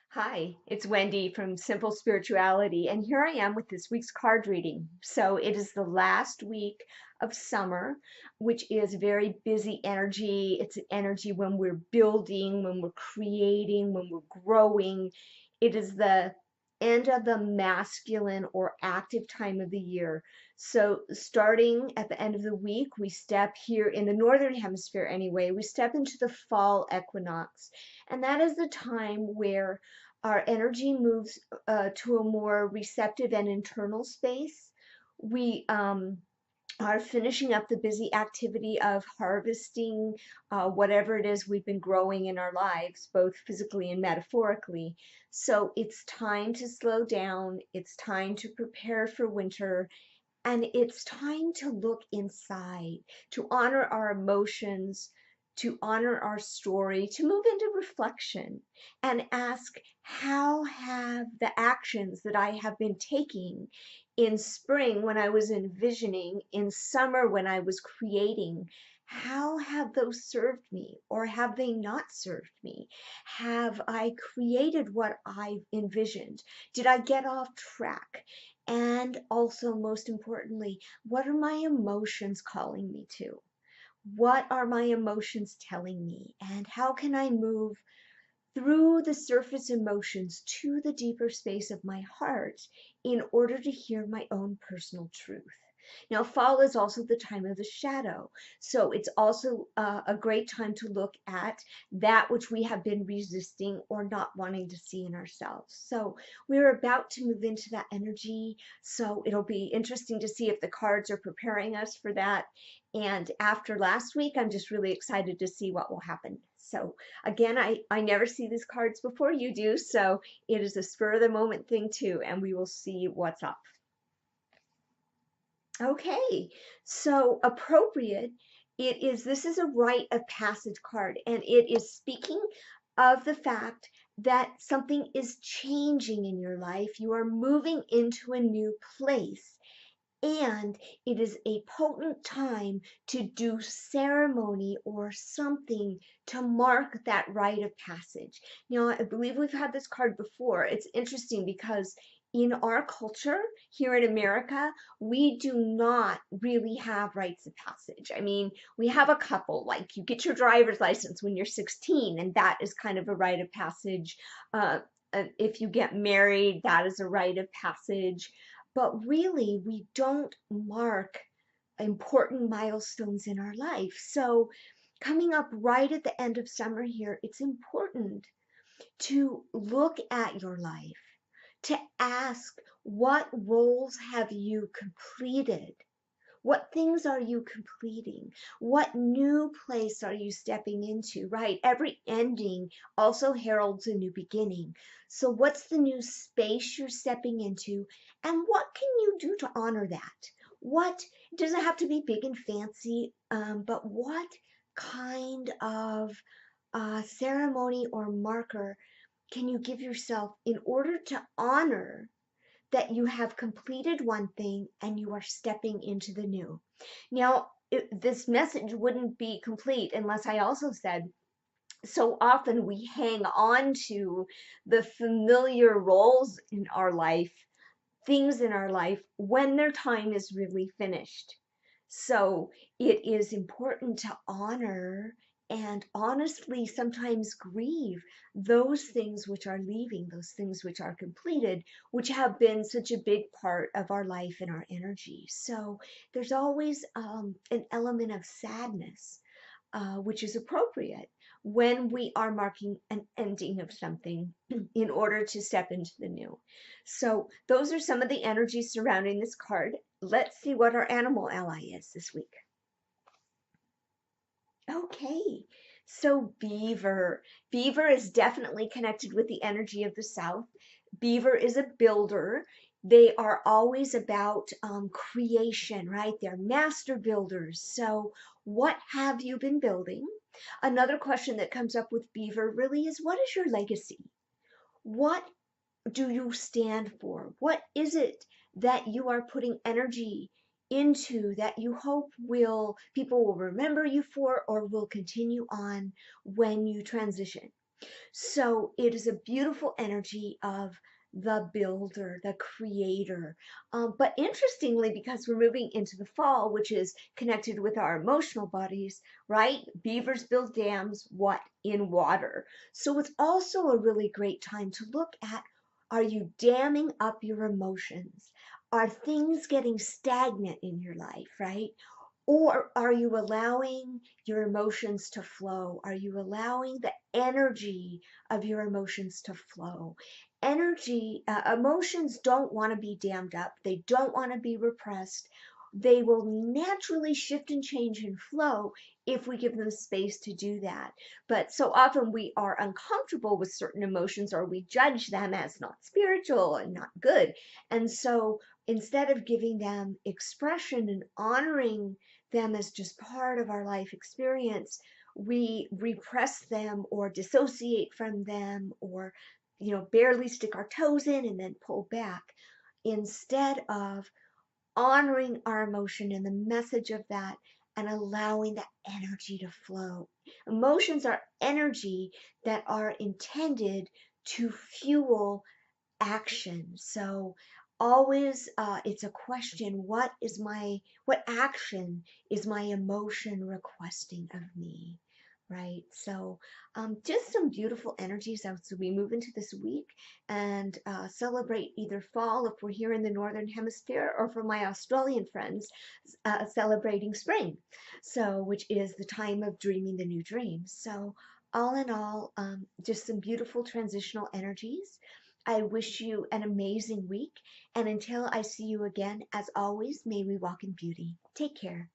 Hi, it's Wendy from Simple Spirituality, and here I am with this week's card reading. So it is the last week of summer, which is very busy energy. It's an energy when we're building, when we're creating, when we're growing. It is the end of the masculine or active time of the year. So starting at the end of the week, we step here in the northern hemisphere anyway, we step into the fall equinox. And that is the time where our energy moves to a more receptive and internal space. We are finishing up the busy activity of harvesting whatever it is we've been growing in our lives, both physically and metaphorically. So it's time to slow down, it's time to prepare for winter, and it's time to look inside, to honor our emotions, to honor our story, to move into reflection and ask, how have the actions that I have been taking in spring when I was envisioning, in summer when I was creating, how have those served me or have they not served me? Have I created what I envisioned? Did I get off track? And also, most importantly, what are my emotions calling me to? What are my emotions telling me? And how can I move through the surface emotions to the deeper space of my heart in order to hear my own personal truth? Now, fall is also the time of the shadow. So it's also a great time to look at that which we have been resisting or not wanting to see in ourselves. So we're about to move into that energy. So it'll be interesting to see if the cards are preparing us for that. And after last week, I'm just really excited to see what will happen. So again, I never see these cards before you do, so it is a spur of the moment thing too, and we will see what's up. Okay, so appropriate, this is a rite of passage card, and it is speaking of the fact that something is changing in your life. You are moving into a new place. And it is a potent time to do ceremony or something to mark that rite of passage. Now, I believe we've had this card before. It's interesting because in our culture here in America, we do not really have rites of passage. I mean, we have a couple, like you get your driver's license when you're 16, and that is kind of a rite of passage. Uh, if you get married, that is a rite of passage, but really we don't mark important milestones in our life. So coming up right at the end of summer here, it's important to look at your life, to ask, what roles have you completed? What things are you completing? What new place are you stepping into, right? Every ending also heralds a new beginning. So what's the new space you're stepping into? And what can you do to honor that? What, it doesn't have to be big and fancy, but what kind of ceremony or marker can you give yourself in order to honor that you have completed one thing and you are stepping into the new? Now, this message wouldn't be complete unless I also said, so often we hang on to the familiar roles in our life, things in our life, when their time is really finished. So it is important to honor and honestly sometimes grieve those things which are leaving, those things which are completed, which have been such a big part of our life and our energy. So there's always an element of sadness, which is appropriate when we are marking an ending of something in order to step into the new. So those are some of the energies surrounding this card. Let's see what our animal ally is this week. Okay, so beaver. Beaver is definitely connected with the energy of the South. Beaver is a builder. They are always about creation, right? They're master builders. So what have you been building? Another question that comes up with beaver really is, what is your legacy? What do you stand for? What is it that you are putting energy into that you hope will people will remember you for or will continue on when you transition? So it is a beautiful energy of the builder, the creator. But interestingly, because we're moving into the fall, which is connected with our emotional bodies, right? Beavers build dams, what? In water. So it's also a really great time to look at, are you damming up your emotions? Are things getting stagnant in your life, right? Or are you allowing your emotions to flow? Are you allowing the energy of your emotions to flow? Emotions don't want to be dammed up. They don't want to be repressed. They will naturally shift and change and flow if we give them space to do that. But so often we are uncomfortable with certain emotions, or we judge them as not spiritual and not good. And so instead of giving them expression and honoring them as just part of our life experience, we repress them or dissociate from them, or barely stick our toes in and then pull back, instead of honoring our emotion and the message of that and allowing that energy to flow. Emotions are energy that are intended to fuel action. So always, it's a question, what action is my emotion requesting of me, right? So just some beautiful energies as we move into this week and celebrate either fall if we're here in the northern hemisphere, or for my Australian friends, celebrating spring, so which is the time of dreaming the new dreams. So all in all, just some beautiful transitional energies. I wish you an amazing week, and until I see you again, as always, may we walk in beauty. Take care.